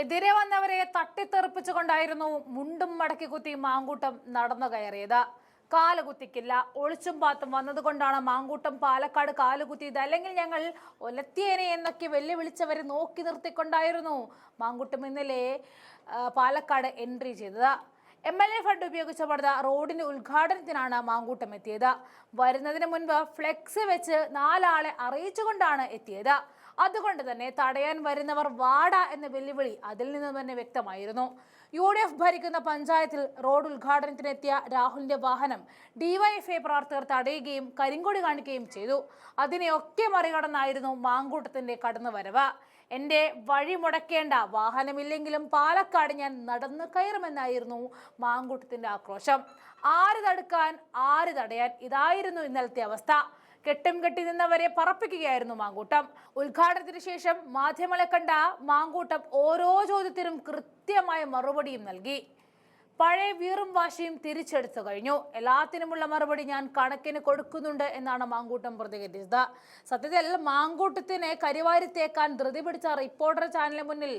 എതിരെ വന്നവരെ തട്ടിത്തെറിപ്പിച്ചുകൊണ്ടായിരുന്നു മുണ്ടും മടക്കി കുത്തി മാങ്കൂട്ടം നടന്നു കയറിയത്. കാലുകുത്തിക്കില്ല, ഒളിച്ചും പാത്തും വന്നതുകൊണ്ടാണ് മാങ്കൂട്ടം പാലക്കാട് കാലുകുത്തിയത്, അല്ലെങ്കിൽ ഞങ്ങൾ ഒലത്തിയേനെ എന്നൊക്കെ വെല്ലുവിളിച്ചവരെ നോക്കി നിർത്തിക്കൊണ്ടായിരുന്നു മാങ്കൂട്ടം ഇന്നലെ പാലക്കാട് എൻട്രി ചെയ്തത്. MLA ഫണ്ട് ഉപയോഗിച്ച് പണിത റോഡിന്റെ ഉദ്ഘാടനത്തിനാണ് മാങ്കൂട്ടം എത്തിയത്. വരുന്നതിന് മുൻപ് ഫ്ലെക്സ് വെച്ച് 4 ആളെ അറിയിച്ചുകൊണ്ടാണ് എത്തിയത്. അതുകൊണ്ട് തന്നെ തടയാൻ വരുന്നവർ വാട എന്ന വെല്ലുവിളി അതിൽ നിന്ന് തന്നെ വ്യക്തമായിരുന്നു. UDF ഭരിക്കുന്ന പഞ്ചായത്തിൽ റോഡ് ഉദ്ഘാടനത്തിനെത്തിയ രാഹുലിന്റെ വാഹനം DYFI പ്രവർത്തകർ തടയുകയും കരിങ്കൊടി കാണിക്കുകയും ചെയ്തു. അതിനെയൊക്കെ മറികടന്നായിരുന്നു മാങ്കൂട്ടത്തിന്റെ കടന്നുവരവ്. എന്റെ വഴി മുടക്കേണ്ട, വാഹനമില്ലെങ്കിലും പാലക്കാട് ഞാൻ നടന്നു കയറുമെന്നായിരുന്നു മാങ്കൂട്ടത്തിന്റെ ആക്രോശം. ആര് തടുക്കാൻ, ആര് തടയാൻ, ഇതായിരുന്നു ഇന്നലത്തെ അവസ്ഥ. കെട്ടും കെട്ടി നിന്നവരെ പറപ്പിക്കുകയായിരുന്നു മാങ്കൂട്ടം. ഉദ്ഘാടനത്തിന് ശേഷം മാധ്യമങ്ങളെ കണ്ട മാങ്കൂട്ടം ഓരോ ചോദ്യത്തിനും കൃത്യമായ മറുപടിയും നൽകി. പഴയ വീറും വാശിയും തിരിച്ചെടുത്തു കഴിഞ്ഞു. എല്ലാത്തിനുമുള്ള മറുപടി ഞാൻ കണക്കിന് കൊടുക്കുന്നുണ്ട് എന്നാണ് മാങ്കൂട്ടം പ്രതികരിച്ചത്. സത്യത്തിൽ മാങ്കൂട്ടത്തിനെ കരിവാരി തേക്കാൻ ധൃതി പിടിച്ച റിപ്പോർട്ടർ ചാനലിന് മുന്നിൽ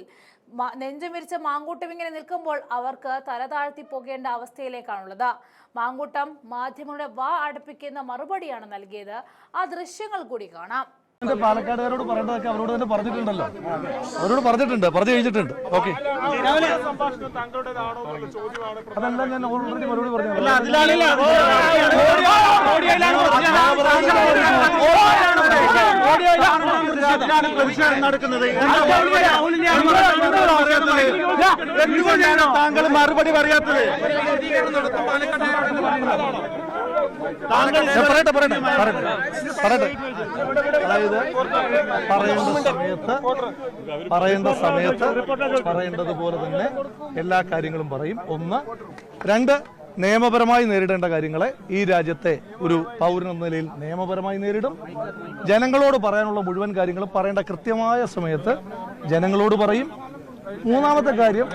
നെഞ്ചും വിരിച്ച മാങ്കൂട്ടം ഇങ്ങനെ നിൽക്കുമ്പോൾ അവർക്ക് തല താഴ്ത്തി പോകേണ്ട അവസ്ഥയിലേക്കാണുള്ളത്. മാങ്കൂട്ടം മാധ്യമങ്ങളുടെ വാ അടുപ്പിക്കുന്ന മറുപടിയാണ് നൽകിയത്. ആ ദൃശ്യങ്ങൾ കൂടി കാണാം. പാലക്കാടുകാരോട് പറയേണ്ടതൊക്കെ അവരോട് തന്നെ പറഞ്ഞിട്ടുണ്ടല്ലോ, അവരോട് പറഞ്ഞു കഴിഞ്ഞിട്ടുണ്ട്. ഓക്കെ, അതെല്ലാം ഞാൻ ഓൾറെഡി മറുപടി പറഞ്ഞു. താങ്കൾ മറുപടി പറയാത്തത് അതായത് പറയേണ്ട സമയത്ത് പറയേണ്ടതുപോലെ തന്നെ എല്ലാ കാര്യങ്ങളും പറയും. 1. 2, നിയമപരമായി നേരിടേണ്ട കാര്യങ്ങളെ ഈ രാജ്യത്തെ ഒരു പൗരൻ എന്ന നിലയിൽ നിയമപരമായി നേരിടും. ജനങ്ങളോട് പറയാനുള്ള മുഴുവൻ കാര്യങ്ങളും പറയേണ്ട കൃത്യമായ സമയത്ത് ജനങ്ങളോട് പറയും. 3ാമത്തെ കാര്യം,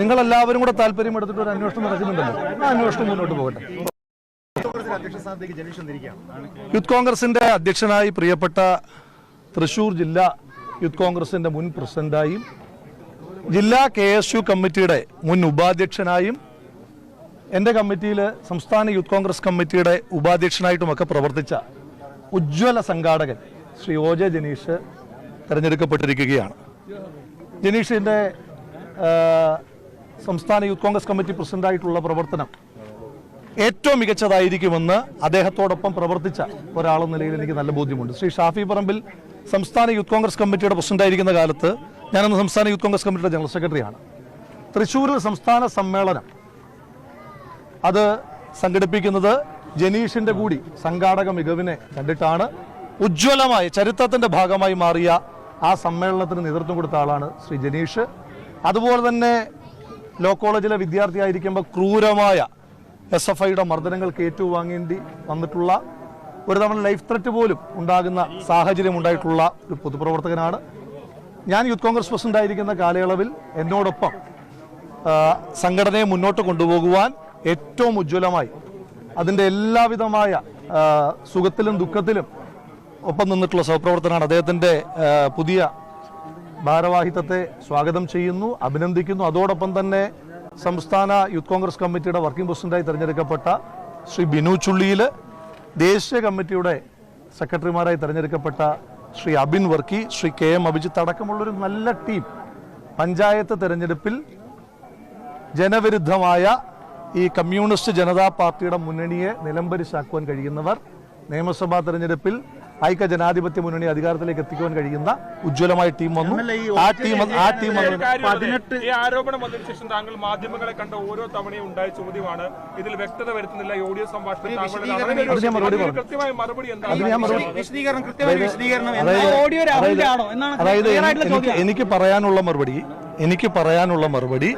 നിങ്ങളെല്ലാവരും കൂടെ താല്പര്യം എടുത്തിട്ട് ഒരു അന്വേഷണം നടക്കുന്നുണ്ടല്ലോ, ആ അന്വേഷണം മുന്നോട്ട് പോകട്ടെ. യൂത്ത് കോൺഗ്രസിന്റെ അധ്യക്ഷനായി പ്രിയപ്പെട്ട തൃശൂർ ജില്ലാ യൂത്ത് കോൺഗ്രസിന്റെ മുൻ പ്രസിഡന്റായും ജില്ലാ KSU കമ്മിറ്റിയുടെ മുൻ ഉപാധ്യക്ഷനായും എൻ്റെ കമ്മിറ്റിയിൽ സംസ്ഥാന യൂത്ത് കോൺഗ്രസ് കമ്മിറ്റിയുടെ ഉപാധ്യക്ഷനായിട്ടുമൊക്കെ പ്രവർത്തിച്ച ഉജ്ജ്വല സംഘാടകൻ ശ്രീ OJ ജനീഷ് തെരഞ്ഞെടുക്കപ്പെട്ടിരിക്കുകയാണ്. ജനീഷിന്റെ സംസ്ഥാന യൂത്ത് കോൺഗ്രസ് കമ്മിറ്റി പ്രസിഡന്റായിട്ടുള്ള പ്രവർത്തനം ഏറ്റവും മികച്ചതായിരിക്കുമെന്ന് അദ്ദേഹത്തോടൊപ്പം പ്രവർത്തിച്ച ഒരാളെന്ന നിലയിൽ എനിക്ക് നല്ല ബോധ്യമുണ്ട്. ശ്രീ ഷാഫി പറമ്പിൽ സംസ്ഥാന യൂത്ത് കോൺഗ്രസ് കമ്മിറ്റിയുടെ പ്രസിഡന്റായിരിക്കുന്ന കാലത്ത് ഞാനന്ന് സംസ്ഥാന യൂത്ത് കോൺഗ്രസ് കമ്മിറ്റിയുടെ ജനറൽ സെക്രട്ടറിയാണ്. തൃശ്ശൂരിൽ സംസ്ഥാന സമ്മേളനം അത് സംഘടിപ്പിക്കുന്നത് ജനീഷിന്റെ കൂടി സംഘാടക മികവിനെ കണ്ടിട്ടാണ്. ഉജ്ജ്വലമായ ചരിത്രത്തിന്റെ ഭാഗമായി മാറിയ ആ സമ്മേളനത്തിന് നേതൃത്വം കൊടുത്ത ആളാണ് ശ്രീ ജനീഷ്. അതുപോലെ തന്നെ ലോ കോളേജിലെ വിദ്യാർത്ഥിയായിരിക്കുമ്പോൾ ക്രൂരമായ SFIയുടെ മർദ്ദനങ്ങൾക്ക് ഏറ്റുവാങ്ങേണ്ടി വന്നിട്ടുള്ള, ഒരു തവണ ലൈഫ് ത്രെറ്റ് പോലും ഉണ്ടാകുന്ന സാഹചര്യം ഉണ്ടായിട്ടുള്ള ഒരു പൊതുപ്രവർത്തകനാണ്. ഞാൻ യൂത്ത് കോൺഗ്രസ് പ്രസിഡന്റ് ആയിരിക്കുന്ന കാലയളവിൽ എന്നോടൊപ്പം സംഘടനയെ മുന്നോട്ട് കൊണ്ടുപോകുവാൻ ഏറ്റവും ഉജ്ജ്വലമായി അതിൻ്റെ എല്ലാവിധമായ സുഖത്തിലും ദുഃഖത്തിലും ഒപ്പം നിന്നിട്ടുള്ള സഹപ്രവർത്തനാണ്. അദ്ദേഹത്തിൻ്റെ പുതിയ ഭാരവാഹിത്വത്തെ സ്വാഗതം ചെയ്യുന്നു, അഭിനന്ദിക്കുന്നു. അതോടൊപ്പം തന്നെ സംസ്ഥാന യൂത്ത് കോൺഗ്രസ് കമ്മിറ്റിയുടെ വർക്കിംഗ് പ്രസിഡന്റായി തെരഞ്ഞെടുക്കപ്പെട്ട ശ്രീ ബിനു ചുള്ളിയിൽ, ദേശീയ കമ്മിറ്റിയുടെ സെക്രട്ടറിമാരായി തെരഞ്ഞെടുക്കപ്പെട്ട ശ്രീ അബിൻ വർക്കി, ശ്രീ KM അഭിജിത്ത് അടക്കമുള്ളൊരു നല്ല ടീം. പഞ്ചായത്ത് തെരഞ്ഞെടുപ്പിൽ ജനവിരുദ്ധമായ ഈ കമ്മ്യൂണിസ്റ്റ് ജനതാ പാർട്ടിയുടെ മുന്നണിയെ നിലംപരിശാക്കുവാൻ കഴിയുന്നവർ, നിയമസഭാ തെരഞ്ഞെടുപ്പിൽ ഐക്യ ജനാധിപത്യ മുന്നണി അധികാരത്തിലേക്ക് എത്തിക്കുവാൻ കഴിയുന്ന ഉജ്ജ്വലമായ ടീം വന്നു. ആ ടീം ആരോപണം വന്നതിന് ശേഷം താങ്കൾ മാധ്യമങ്ങളെ കണ്ട ഓരോ തവണയും ഉണ്ടായ ചോദ്യമാണ്, ഇതിൽ വ്യക്തത വരുത്തുന്നില്ല. ഓഡിയോ സംഭാഷണം അതായത് എനിക്ക് പറയാനുള്ള മറുപടി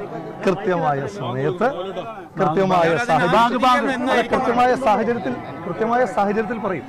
കൃത്യമായ സമയത്ത് കൃത്യമായ സാഹചര്യത്തിൽ പറയും.